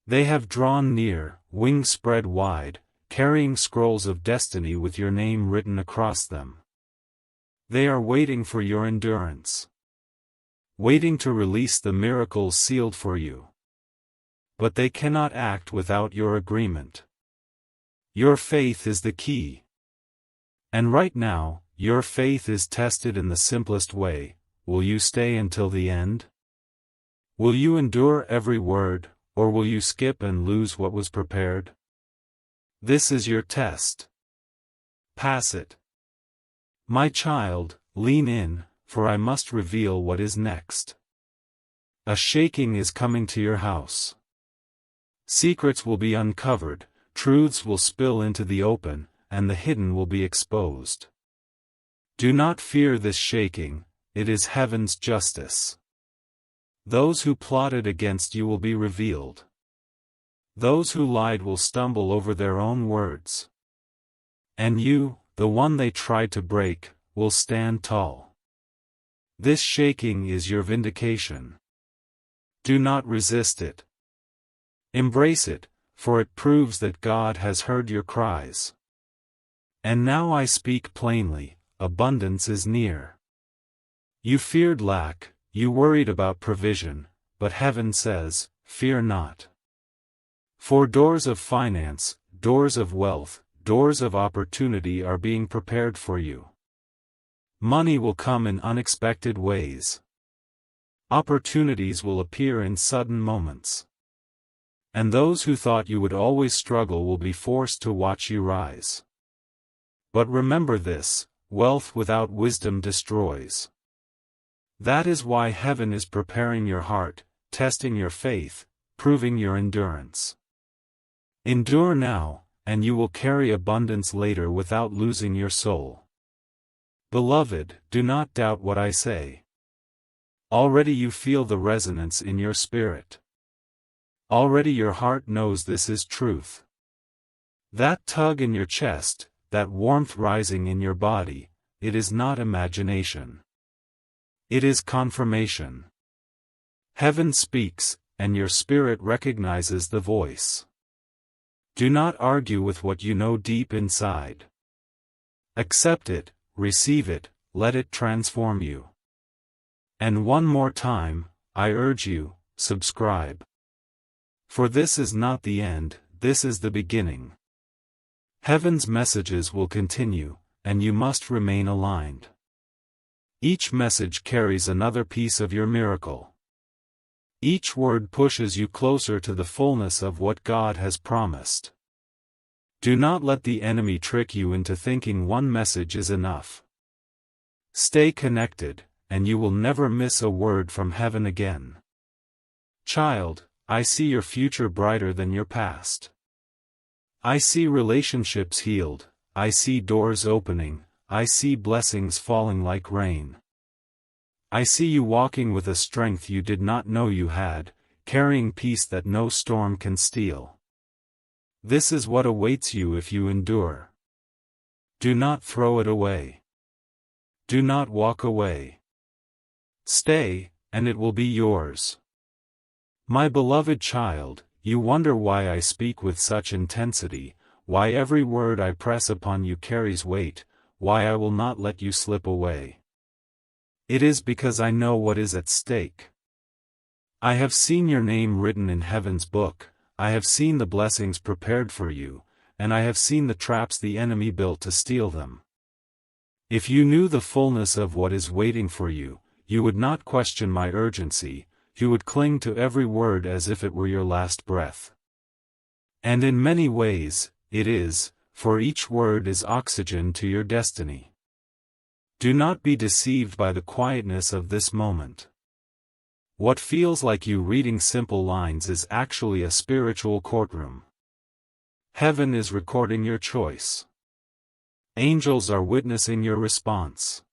They have drawn near, wings spread wide, carrying scrolls of destiny with your name written across them. They are waiting for your endurance. Waiting to release the miracles sealed for you. But they cannot act without your agreement. Your faith is the key. And right now, your faith is tested in the simplest way. Will you stay until the end? Will you endure every word, or will you skip and lose what was prepared? This is your test. Pass it. My child, lean in, for I must reveal what is next. A shaking is coming to your house. Secrets will be uncovered, truths will spill into the open, and the hidden will be exposed. Do not fear this shaking, it is heaven's justice. Those who plotted against you will be revealed. Those who lied will stumble over their own words. And you, the one they tried to break, will stand tall. This shaking is your vindication. Do not resist it. Embrace it, for it proves that God has heard your cries. And now I speak plainly, abundance is near. You feared lack, you worried about provision, but heaven says, fear not. For doors of finance, doors of wealth, doors of opportunity are being prepared for you. Money will come in unexpected ways. Opportunities will appear in sudden moments. And those who thought you would always struggle will be forced to watch you rise. But remember this, wealth without wisdom destroys. That is why heaven is preparing your heart, testing your faith, proving your endurance. Endure now, and you will carry abundance later without losing your soul. Beloved, do not doubt what I say. Already you feel the resonance in your spirit. Already your heart knows this is truth. That tug in your chest, that warmth rising in your body, it is not imagination. It is confirmation. Heaven speaks, and your spirit recognizes the voice. Do not argue with what you know deep inside. Accept it, receive it, let it transform you. And one more time, I urge you, subscribe. For this is not the end, this is the beginning. Heaven's messages will continue, and you must remain aligned. Each message carries another piece of your miracle. Each word pushes you closer to the fullness of what God has promised. Do not let the enemy trick you into thinking one message is enough. Stay connected, and you will never miss a word from heaven again. Child, I see your future brighter than your past. I see relationships healed, I see doors opening, I see blessings falling like rain. I see you walking with a strength you did not know you had, carrying peace that no storm can steal. This is what awaits you if you endure. Do not throw it away. Do not walk away. Stay, and it will be yours. My beloved child, you wonder why I speak with such intensity, why every word I press upon you carries weight, why I will not let you slip away. It is because I know what is at stake. I have seen your name written in heaven's book, I have seen the blessings prepared for you, and I have seen the traps the enemy built to steal them. If you knew the fullness of what is waiting for you, you would not question my urgency, you would cling to every word as if it were your last breath. And in many ways, it is, for each word is oxygen to your destiny. Do not be deceived by the quietness of this moment. What feels like you reading simple lines is actually a spiritual courtroom. Heaven is recording your choice. Angels are witnessing your response.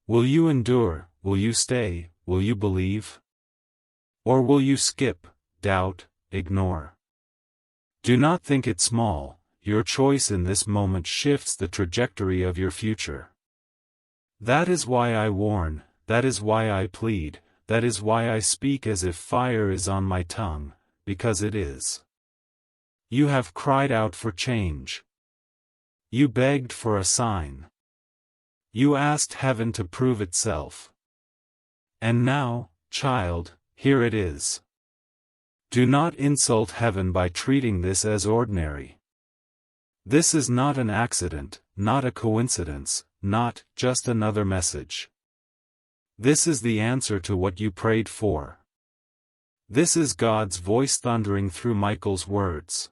Will you endure, will you stay, will you believe? Or will you skip, doubt, ignore? Do not think it small, your choice in this moment shifts the trajectory of your future. That is why I warn, that is why I plead, that is why I speak as if fire is on my tongue, because it is. You have cried out for change. You begged for a sign. You asked heaven to prove itself. And now, child, here it is. Do not insult heaven by treating this as ordinary. This is not an accident, not a coincidence, not just another message. This is the answer to what you prayed for. This is God's voice thundering through Michael's words.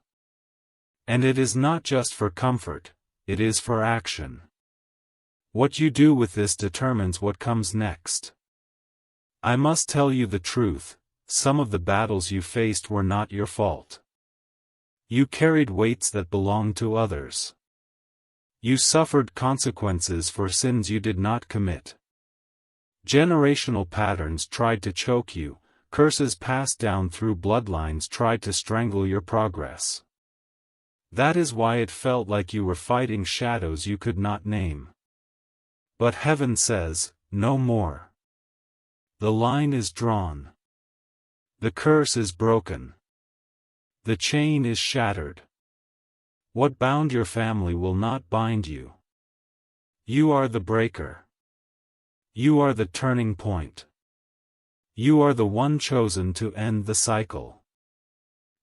And it is not just for comfort, it is for action. What you do with this determines what comes next. I must tell you the truth, some of the battles you faced were not your fault. You carried weights that belonged to others. You suffered consequences for sins you did not commit. Generational patterns tried to choke you, curses passed down through bloodlines tried to strangle your progress. That is why it felt like you were fighting shadows you could not name. But heaven says, no more. The line is drawn. The curse is broken. The chain is shattered. What bound your family will not bind you. You are the breaker. You are the turning point. You are the one chosen to end the cycle.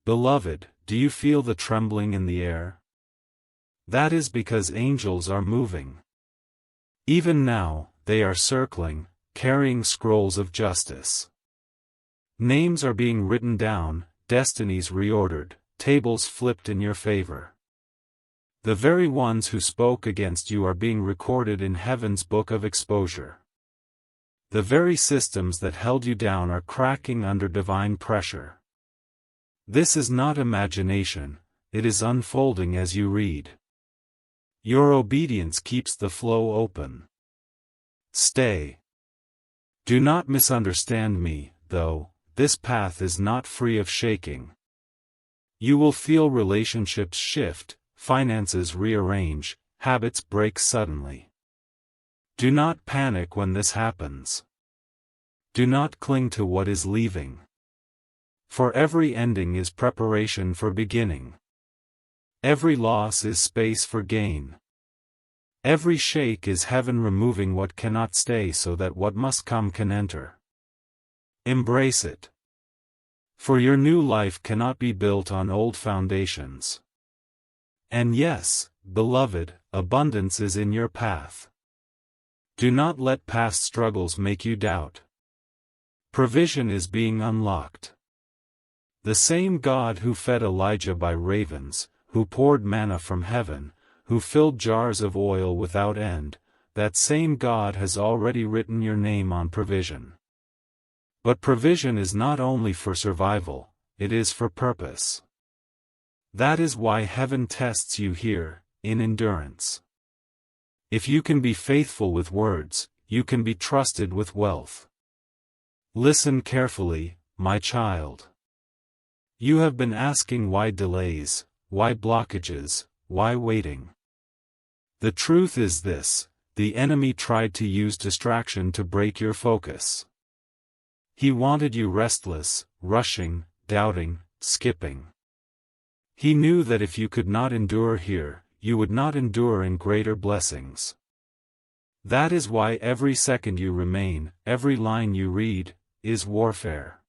Beloved, do you feel the trembling in the air? That is because angels are moving. Even now, they are circling, carrying scrolls of justice. Names are being written down, destinies reordered, tables flipped in your favor. The very ones who spoke against you are being recorded in heaven's book of exposure. The very systems that held you down are cracking under divine pressure. This is not imagination, it is unfolding as you read. Your obedience keeps the flow open. Stay. Do not misunderstand me, though, this path is not free of shaking. You will feel relationships shift, finances rearrange, habits break suddenly. Do not panic when this happens. Do not cling to what is leaving. For every ending is preparation for beginning. Every loss is space for gain. Every shake is heaven removing what cannot stay so that what must come can enter. Embrace it. For your new life cannot be built on old foundations. And yes, beloved, abundance is in your path. Do not let past struggles make you doubt. Provision is being unlocked. The same God who fed Elijah by ravens, who poured manna from heaven, who filled jars of oil without end, that same God has already written your name on provision. But provision is not only for survival, it is for purpose. That is why heaven tests you here, in endurance. If you can be faithful with words, you can be trusted with wealth. Listen carefully, my child. You have been asking why delays, why blockages, why waiting. The truth is this: the enemy tried to use distraction to break your focus. He wanted you restless, rushing, doubting, skipping. He knew that if you could not endure here, you would not endure in greater blessings. That is why every second you remain, every line you read, is warfare.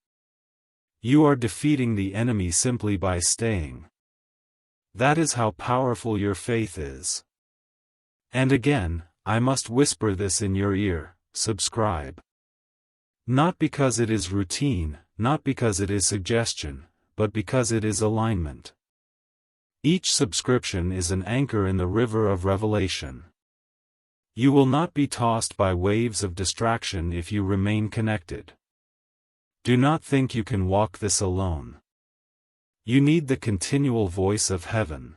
You are defeating the enemy simply by staying. That is how powerful your faith is. And again, I must whisper this in your ear: subscribe. Not because it is routine, not because it is suggestion, but because it is alignment. Each subscription is an anchor in the river of revelation. You will not be tossed by waves of distraction if you remain connected. Do not think you can walk this alone. You need the continual voice of heaven.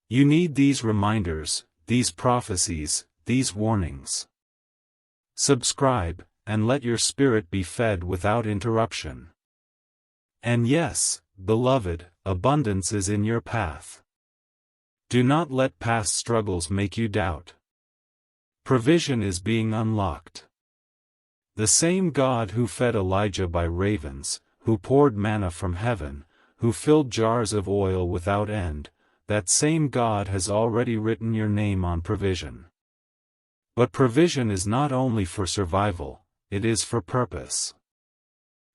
You need these reminders, these prophecies, these warnings. Subscribe, and let your spirit be fed without interruption. And yes, beloved, abundance is in your path. Do not let past struggles make you doubt. Provision is being unlocked. The same God who fed Elijah by ravens, who poured manna from heaven, who filled jars of oil without end, that same God has already written your name on provision. But provision is not only for survival, it is for purpose.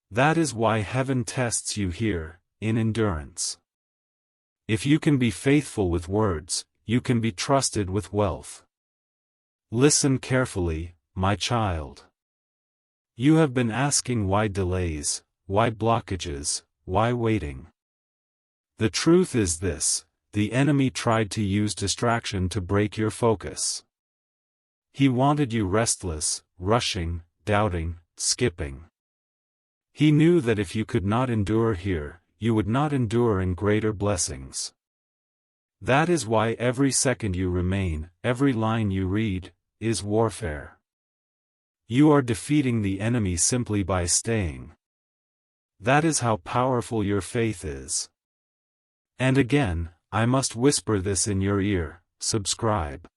That is why heaven tests you here, in endurance. If you can be faithful with words, you can be trusted with wealth. Listen carefully, my child. You have been asking why delays, why blockages, why waiting. The truth is this: the enemy tried to use distraction to break your focus. He wanted you restless, rushing, doubting, skipping. He knew that if you could not endure here, you would not endure in greater blessings. That is why every second you remain, every line you read, is warfare. You are defeating the enemy simply by staying. That is how powerful your faith is. And again, I must whisper this in your ear: subscribe.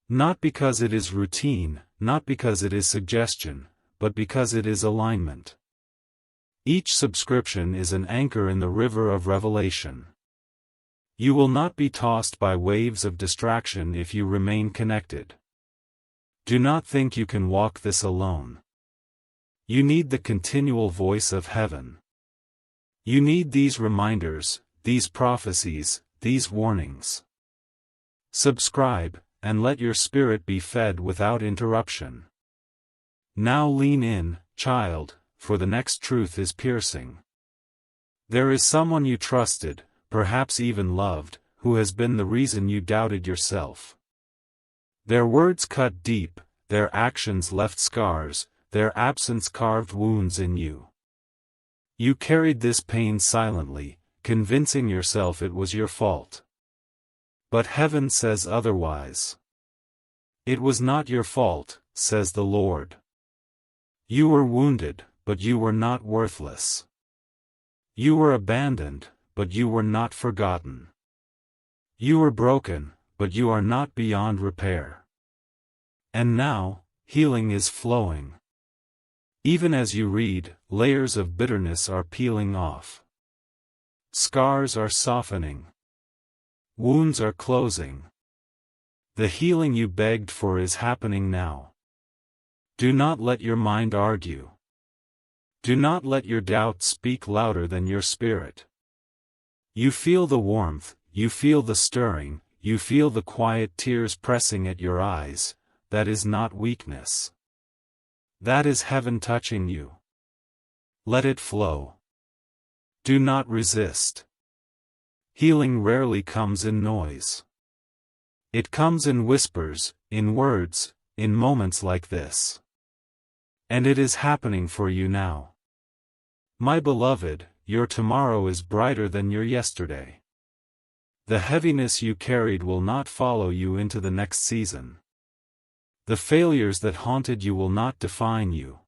Not because it is routine, not because it is suggestion, but because it is alignment. Each subscription is an anchor in the river of revelation. You will not be tossed by waves of distraction if you remain connected. Do not think you can walk this alone. You need the continual voice of heaven. You need these reminders, these prophecies, these warnings. Subscribe, and let your spirit be fed without interruption. Now lean in, child, for the next truth is piercing. There is someone you trusted, perhaps even loved, who has been the reason you doubted yourself. Their words cut deep, their actions left scars, their absence carved wounds in you. You carried this pain silently, convincing yourself it was your fault. But heaven says otherwise. It was not your fault, says the Lord. You were wounded, but you were not worthless. You were abandoned, but you were not forgotten. You were broken, but you are not beyond repair. And now, healing is flowing. Even as you read, layers of bitterness are peeling off. Scars are softening. Wounds are closing. The healing you begged for is happening now. Do not let your mind argue. Do not let your doubt speak louder than your spirit. You feel the warmth, you feel the stirring, you feel the quiet tears pressing at your eyes. That is not weakness. That is heaven touching you. Let it flow. Do not resist. Healing rarely comes in noise. It comes in whispers, in words, in moments like this. And it is happening for you now. My beloved, your tomorrow is brighter than your yesterday. The heaviness you carried will not follow you into the next season. The failures that haunted you will not define you.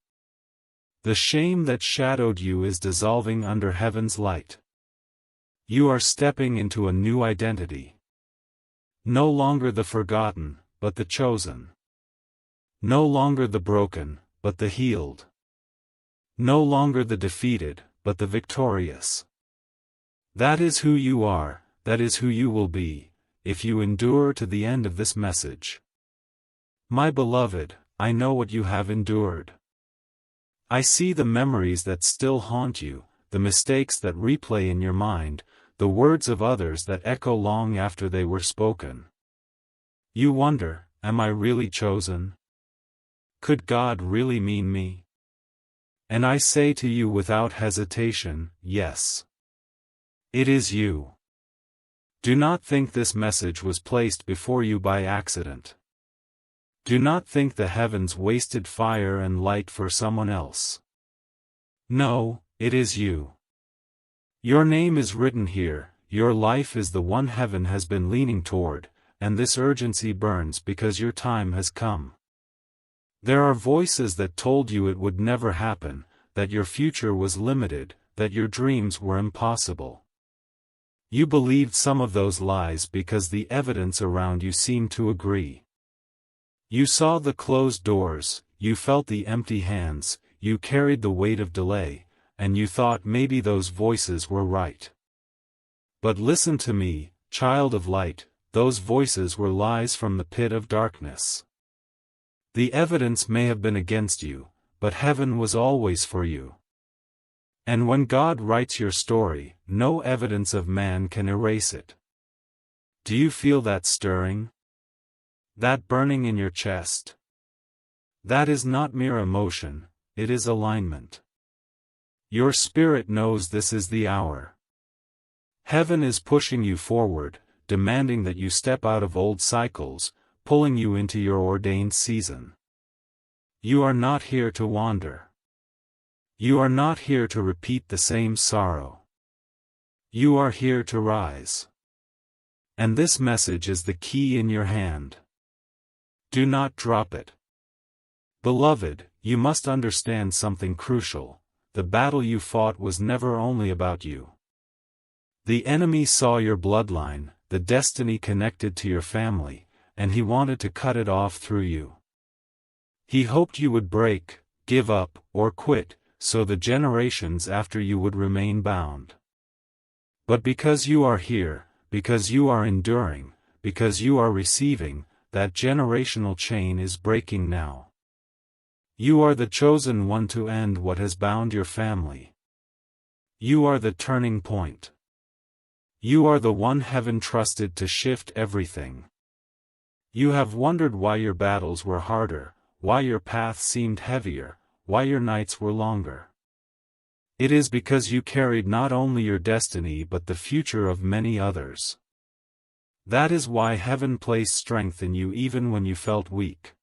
The shame that shadowed you is dissolving under heaven's light. You are stepping into a new identity. No longer the forgotten, but the chosen. No longer the broken, but the healed. No longer the defeated, but the victorious. That is who you are, that is who you will be, if you endure to the end of this message. My beloved, I know what you have endured. I see the memories that still haunt you, the mistakes that replay in your mind, the words of others that echo long after they were spoken. You wonder, am I really chosen? Could God really mean me? And I say to you without hesitation, yes. It is you. Do not think this message was placed before you by accident. Do not think the heavens wasted fire and light for someone else. No, it is you. Your name is written here, your life is the one heaven has been leaning toward, and this urgency burns because your time has come. There are voices that told you it would never happen, that your future was limited, that your dreams were impossible. You believed some of those lies because the evidence around you seemed to agree. You saw the closed doors, you felt the empty hands, you carried the weight of delay, and you thought maybe those voices were right. But listen to me, child of light, those voices were lies from the pit of darkness. The evidence may have been against you, but heaven was always for you. And when God writes your story, no evidence of man can erase it. Do you feel that stirring? That burning in your chest? That is not mere emotion, it is alignment. Your spirit knows this is the hour. Heaven is pushing you forward, demanding that you step out of old cycles, pulling you into your ordained season. You are not here to wander. You are not here to repeat the same sorrow. You are here to rise. And this message is the key in your hand. Do not drop it. Beloved, you must understand something crucial. The battle you fought was never only about you. The enemy saw your bloodline, the destiny connected to your family, and he wanted to cut it off through you. He hoped you would break, give up, or quit, so the generations after you would remain bound. But because you are here, because you are enduring, because you are receiving, that generational chain is breaking now. You are the chosen one to end what has bound your family. You are the turning point. You are the one heaven trusted to shift everything. You have wondered why your battles were harder, why your path seemed heavier, why your nights were longer. It is because you carried not only your destiny but the future of many others. That is why heaven placed strength in you even when you felt weak.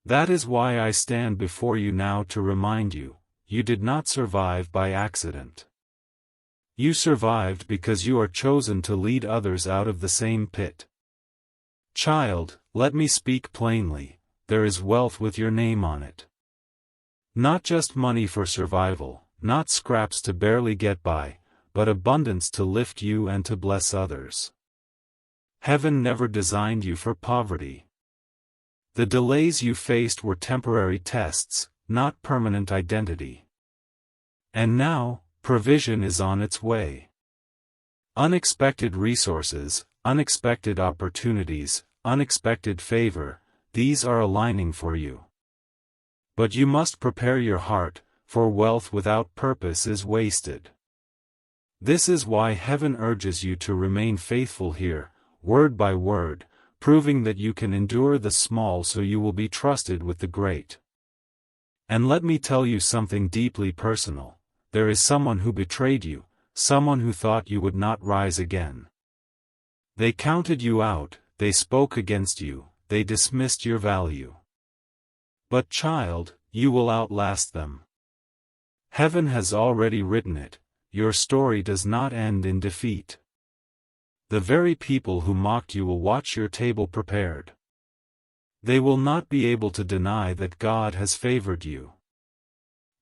That is why I stand before you now to remind you, you did not survive by accident. You survived because you are chosen to lead others out of the same pit. Child, Let me speak plainly, there is wealth with your name on it. Not just money for survival, not scraps to barely get by, but abundance to lift you and to bless others. Heaven never designed you for poverty. The delays you faced were temporary tests, not permanent identity. And now, provision is on its way. Unexpected resources, unexpected opportunities, unexpected favor, these are aligning for you. But you must prepare your heart, for wealth without purpose is wasted. This is why heaven urges you to remain faithful here, word by word, proving that you can endure the small so you will be trusted with the great. And let me tell you something deeply personal. There is someone who betrayed you, someone who thought you would not rise again. They counted you out, they spoke against you, they dismissed your value. But child, you will outlast them. Heaven has already written it, your story does not end in defeat. The very people who mocked you will watch your table prepared. They will not be able to deny that God has favored you.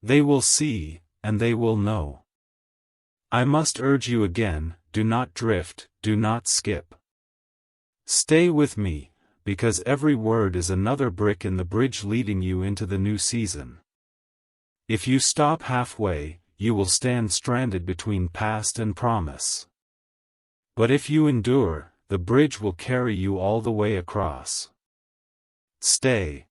They will see, and they will know. I must urge you again, do not drift, do not skip. Stay with me, because every word is another brick in the bridge leading you into the new season. If you stop halfway, you will stand stranded between past and promise. But if you endure, the bridge will carry you all the way across. Stay,